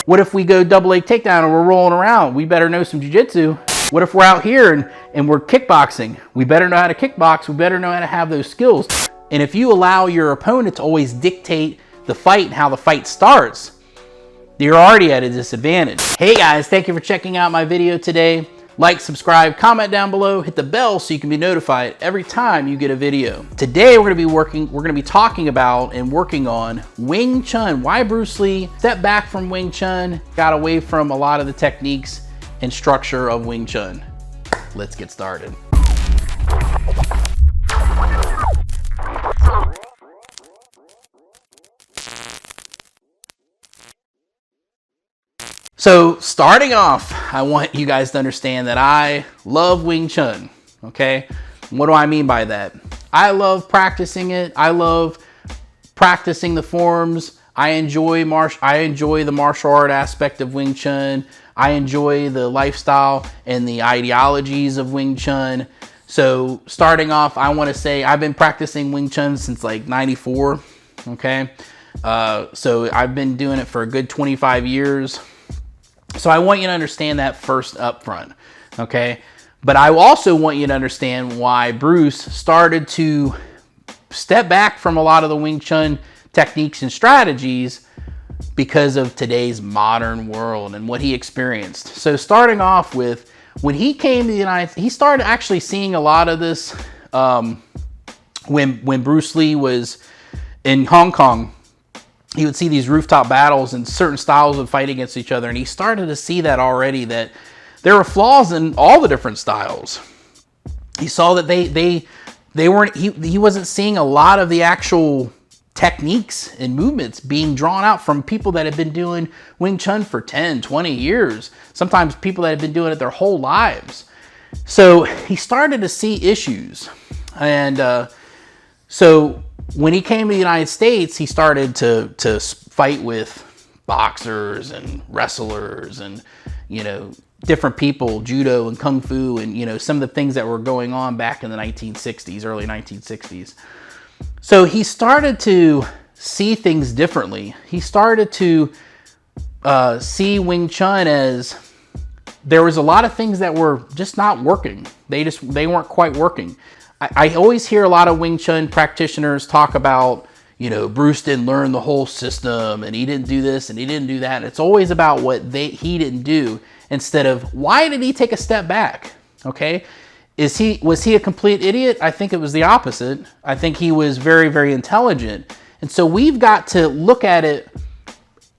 What if we go double leg takedown and we're rolling around? We better know some jiu-jitsu. What if we're out here and we're kickboxing? We better know how to kickbox. We better know how to have those skills. And if you allow your opponent to always dictate the fight and how the fight starts, you're already at a disadvantage. Hey guys, thank you for checking out my video today. Like, subscribe, comment down below, hit the bell so you can be notified every time you get a video. Today we're gonna be talking about and working on Wing Chun. Why Bruce Lee stepped back from Wing Chun, got away from a lot of the techniques and structure of Wing Chun. Let's get started. So starting off, I want you guys to understand that I love Wing Chun, okay? What do I mean by that? I love practicing it. I love practicing the forms. I enjoy the martial art aspect of Wing Chun. I enjoy the lifestyle and the ideologies of Wing Chun. So starting off, I want to say I've been practicing Wing Chun since like '94, okay? So I've been doing it for a good 25 years. So I want you to understand that first up front, okay? But I also want you to understand why Bruce started to step back from a lot of the Wing Chun techniques and strategies because of today's modern world and what he experienced. So starting off with, when he came to the United States, he started actually seeing a lot of this when Bruce Lee was in Hong Kong. He would see these rooftop battles and certain styles would fight against each other. And he started to see that already, that there were flaws in all the different styles. He saw that he wasn't seeing a lot of the actual techniques and movements being drawn out from people that had been doing Wing Chun for 10, 20 years. Sometimes people that had been doing it their whole lives. So he started to see issues. And so when he came to the United States, he started to fight with boxers and wrestlers and, you know, different people, judo and kung fu, and, you know, some of the things that were going on back in the 1960s, early 1960s. So he started to see things differently. He started to see Wing Chun as there was a lot of things that were just not working. They weren't quite working. I always hear a lot of Wing Chun practitioners talk about, you know, Bruce didn't learn the whole system and he didn't do this and he didn't do that. And it's always about what he didn't do instead of why did he take a step back, okay? Was he a complete idiot? I think it was the opposite. I think he was very, very intelligent. And so we've got to look at it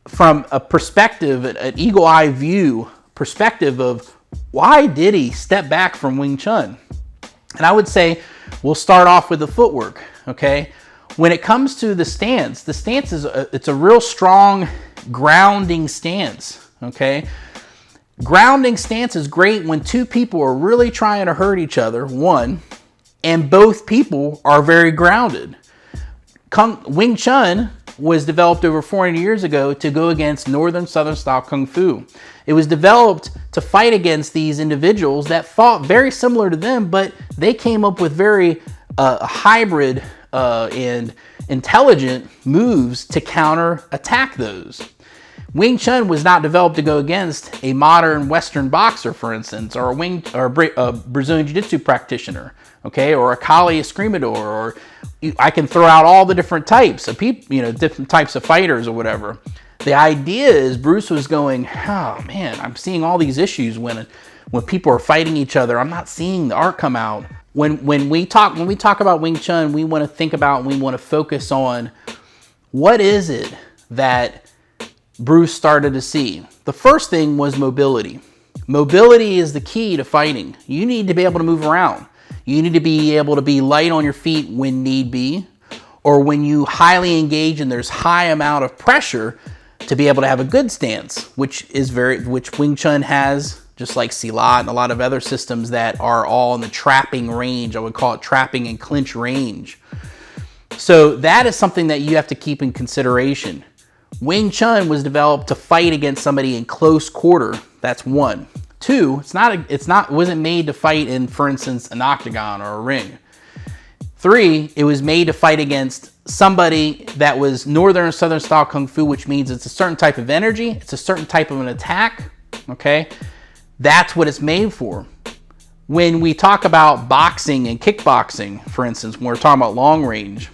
from a perspective, an eagle eye view perspective of why did he step back from Wing Chun? And I would say we'll start off with the footwork, okay? When it comes to the stance is it's a real strong grounding stance, okay? Grounding stance is great when two people are really trying to hurt each other, one, and both people are very grounded. Wing Chun was developed over 400 years ago to go against Northern Southern style Kung Fu. It was developed to fight against these individuals that fought very similar to them, but they came up with very hybrid and intelligent moves to counter attack those. Wing Chun was not developed to go against a modern Western boxer, for instance, or a Brazilian Jiu-Jitsu practitioner, okay, or a Kali Escrimador, or I can throw out all the different types of people, you know, different types of fighters or whatever. The idea is Bruce was going, oh man, I'm seeing all these issues when people are fighting each other. I'm not seeing the art come out. When we talk about Wing Chun, we want to think about and we want to focus on what is it that Bruce started to see. The first thing was mobility. Mobility is the key to fighting. You need to be able to move around. You need to be able to be light on your feet when need be, or when you highly engage and there's high amount of pressure to be able to have a good stance, which Wing Chun has, just like Silat and a lot of other systems that are all in the trapping range. I would call it trapping and clinch range. So that is something that you have to keep in consideration. Wing Chun was developed to fight against somebody in close quarter. That's one. Two, it wasn't made to fight in, for instance, an octagon or a ring. 3, it was made to fight against somebody that was Northern and Southern style Kung Fu, which means it's a certain type of energy. It's a certain type of an attack. Okay. That's what it's made for. When we talk about boxing and kickboxing, for instance, when we're talking about long range,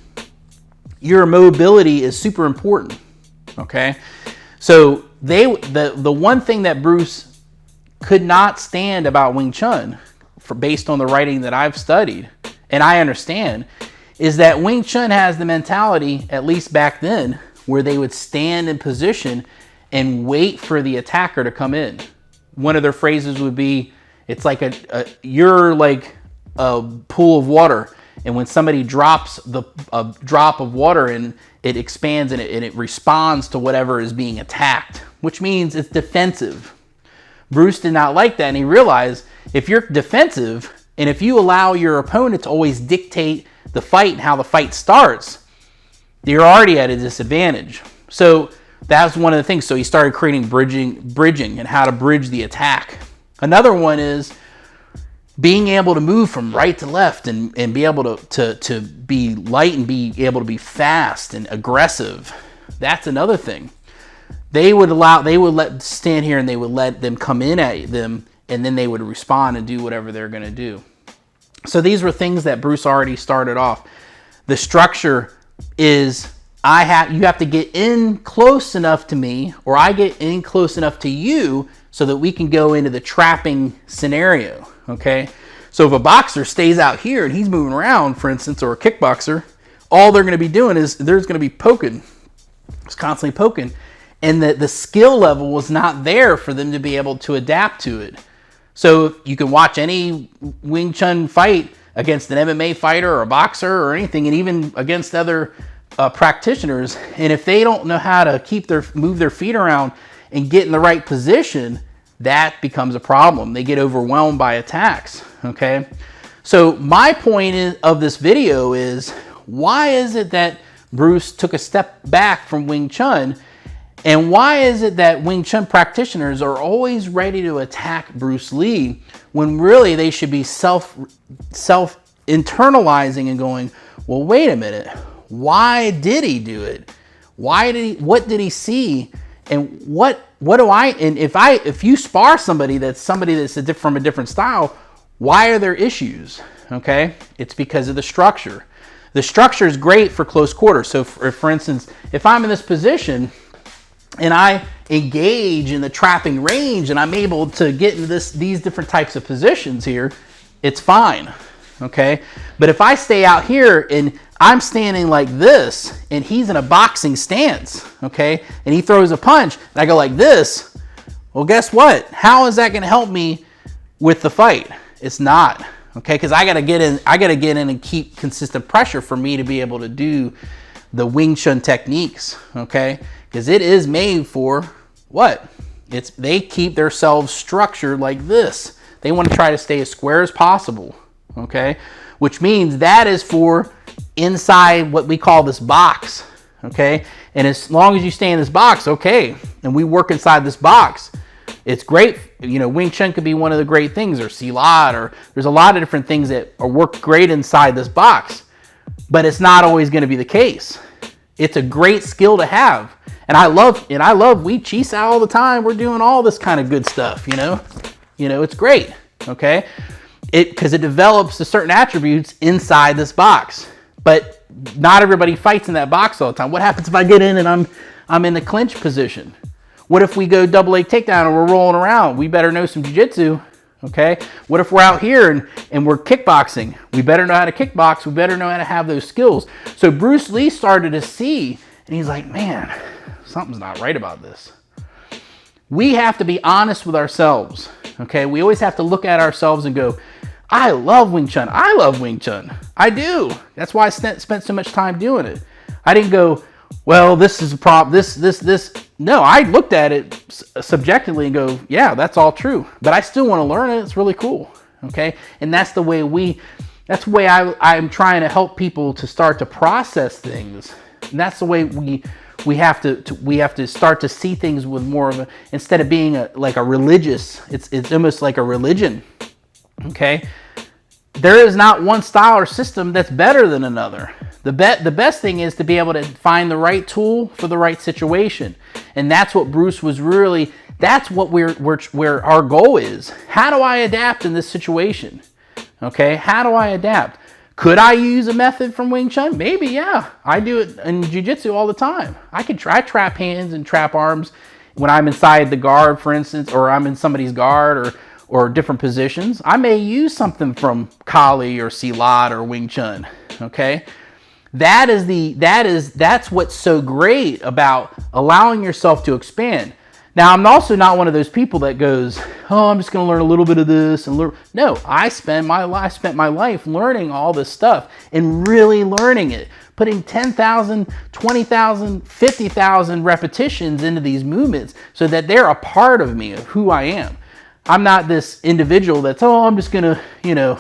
your mobility is super important. Okay. So the one thing that Bruce could not stand about Wing Chun, based on the writing that I've studied, and I understand, is that Wing Chun has the mentality, at least back then, where they would stand in position and wait for the attacker to come in. One of their phrases would be, it's like you're like a pool of water, and when somebody drops a drop of water and it expands and it responds to whatever is being attacked, which means it's defensive. Bruce did not like that, and he realized if you're defensive and if you allow your opponent to always dictate the fight and how the fight starts, you're already at a disadvantage. So that's one of the things. So he started creating bridging and how to bridge the attack. Another one is being able to move from right to left and be able to be light and be able to be fast and aggressive. That's another thing. They would let stand here and they would let them come in at them, and then they would respond and do whatever they're going to do. So these were things that Bruce already started off. The structure is you have to get in close enough to me, or I get in close enough to you so that we can go into the trapping scenario. Okay. So if a boxer stays out here and he's moving around, for instance, or a kickboxer, all they're going to be doing is there's going to be poking. It's constantly poking. And the skill level was not there for them to be able to adapt to it. So you can watch any Wing Chun fight against an MMA fighter or a boxer or anything, and even against other practitioners. And if they don't know how to move their feet around and get in the right position, that becomes a problem. They get overwhelmed by attacks. Okay. So my point of this video is, why is it that Bruce took a step back from Wing Chun? And why is it that Wing Chun practitioners are always ready to attack Bruce Lee when really they should be self-internalizing and going, well, wait a minute. Why did he do it? What did he see? And if you spar somebody that's from a different style, why are there issues? Okay. It's because of the structure. The structure is great for close quarters. So for instance, if I'm in this position and I engage in the trapping range and I'm able to get into these different types of positions here, it's fine. Okay. But if I stay out here and I'm standing like this and he's in a boxing stance, okay, and he throws a punch and I go like this, well, guess what? How is that going to help me with the fight? It's not. Okay. Because I got to get in and keep consistent pressure for me to be able to do the Wing Chun techniques. Okay. Because it is made for what? They keep themselves structured like this. They want to try to stay as square as possible. Okay. Which means that is for inside what we call this box. Okay. And as long as you stay in this box, okay, and we work inside this box, it's great. You know, Wing Chun could be one of the great things, or Silat, or there's a lot of different things that work great inside this box, but it's not always going to be the case. It's a great skill to have. And I love we Chi Sao all the time. We're doing all this kind of good stuff, you know, it's great. Okay. Because it develops the certain attributes inside this box, but not everybody fights in that box all the time. What happens if I get in and I'm in the clinch position? What if we go double leg takedown and we're rolling around? We better know some jiu-jitsu. Okay. What if we're out here and we're kickboxing? We better know how to kickbox. We better know how to have those skills. So Bruce Lee started to see, and he's like, man, something's not right about this. We have to be honest with ourselves. Okay. We always have to look at ourselves and go, I love Wing Chun. I love Wing Chun. I do. That's why I spent so much time doing it. I didn't go, well, this is a problem. This. No, I looked at it subjectively and go, yeah, that's all true. But I still want to learn it. It's really cool. Okay. And that's the way I'm trying to help people to start to process things. And that's the way we have to start to see things with more of instead of being like a religious, it's almost like a religion. Okay. there is not one style or system that's better than another. The best thing is to be able to find the right tool for the right situation. And that's what Bruce was really, that's what where our goal is. How do I adapt in this situation? Okay, how do I adapt? Could I use a method from Wing Chun? Maybe, yeah. I do it in Jiu-Jitsu all the time. I trap hands and trap arms when I'm inside the guard, for instance, or I'm in somebody's guard or different positions. I may use something from Kali or Silat or Wing Chun, okay? That's what's so great about allowing yourself to expand. Now, I'm also not one of those people that goes, oh, I'm just going to learn a little bit of this and learn. No, I spent my life learning all this stuff and really learning it, putting 10,000, 20,000, 50,000 repetitions into these movements so that they're a part of me, of who I am. I'm not this individual that's, oh, I'm just going to,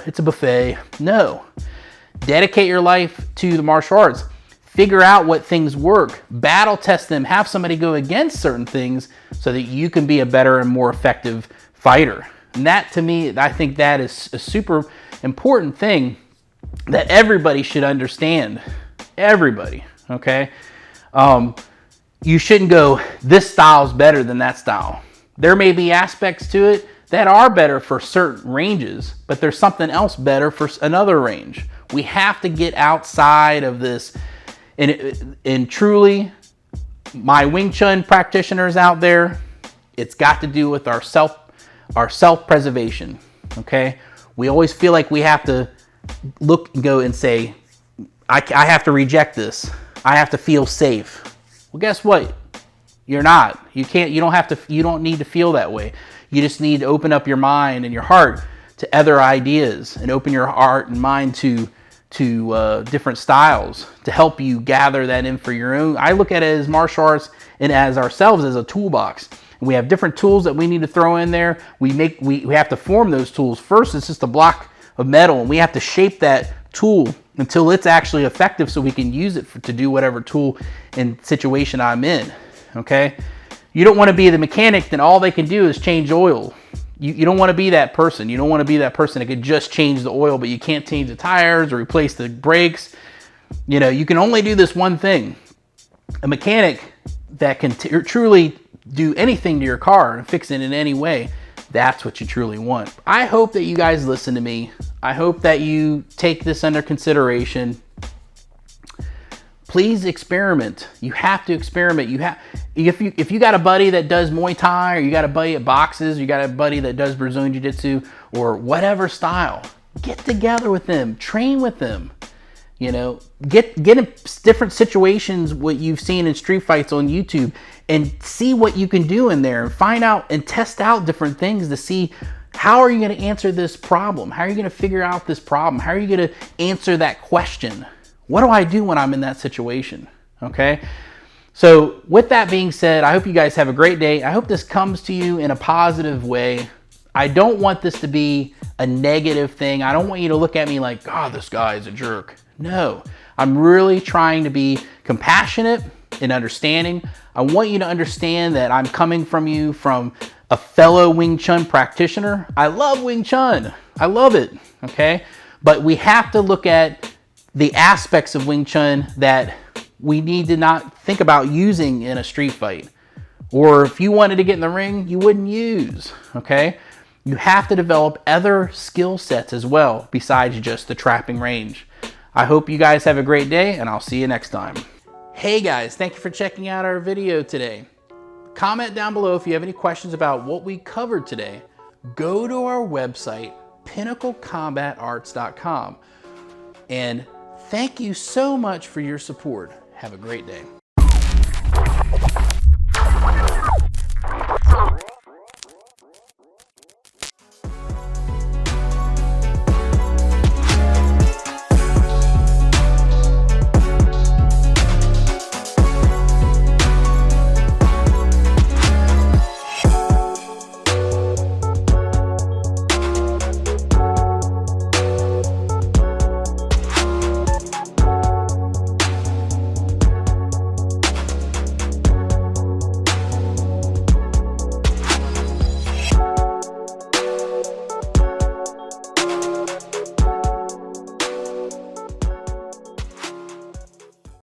it's a buffet. No. Dedicate your life to the martial arts. Figure out what things work. Battle test them. Have somebody go against certain things so that you can be a better and more effective fighter. And that, to me, I think that is a super important thing that everybody should understand. Everybody, okay? You shouldn't go, this style's better than that style. There may be aspects to it that are better for certain ranges, but there's something else better for another range. We have to get outside of this. And truly, my Wing Chun practitioners out there, it's got to do with our self-preservation, okay? We always feel like we have to look and go and say, I have to reject this. I have to feel safe. Well, guess what? You're not. You don't need to feel that way. You just need to open up your mind and your heart to other ideas and open your heart and mind to different styles to help you gather that in for your own. I look at it as martial arts and as ourselves as a toolbox. And we have different tools that we need to throw in there. We have to form those tools. First, it's just a block of metal, and we have to shape that tool until it's actually effective so we can use it to do whatever tool and situation I'm in, okay? You don't want to be the mechanic that all they can do is change oil. You don't want to be that person. You don't want to be that person that could just change the oil, but you can't change the tires or replace the brakes. You can only do this one thing. A mechanic that can truly do anything to your car and fix it in any way, that's what you truly want. I hope that you guys listen to me. I hope that you take this under consideration. Please experiment. You have to experiment. If you got a buddy that does Muay Thai, or you got a buddy that boxes, you got a buddy that does Brazilian Jiu-Jitsu, or whatever style, get together with them, train with them. Get in different situations, what you've seen in street fights on YouTube, and see what you can do in there, and find out and test out different things to see how are you going to answer this problem? How are you going to figure out this problem? How are you going to answer that question? What do I do when I'm in that situation? Okay. So with that being said, I hope you guys have a great day. I hope this comes to you in a positive way. I don't want this to be a negative thing. I don't want you to look at me like, God, this guy is a jerk. No, I'm really trying to be compassionate and understanding. I want you to understand that I'm coming from you from a fellow Wing Chun practitioner. I love Wing Chun. I love it. Okay. But we have to look at the aspects of Wing Chun that we need to not think about using in a street fight. Or if you wanted to get in the ring, you wouldn't use, okay? You have to develop other skill sets as well besides just the trapping range. I hope you guys have a great day, and I'll see you next time. Hey guys, thank you for checking out our video today. Comment down below if you have any questions about what we covered today. Go to our website, pinnaclecombatarts.com. And thank you so much for your support. Have a great day.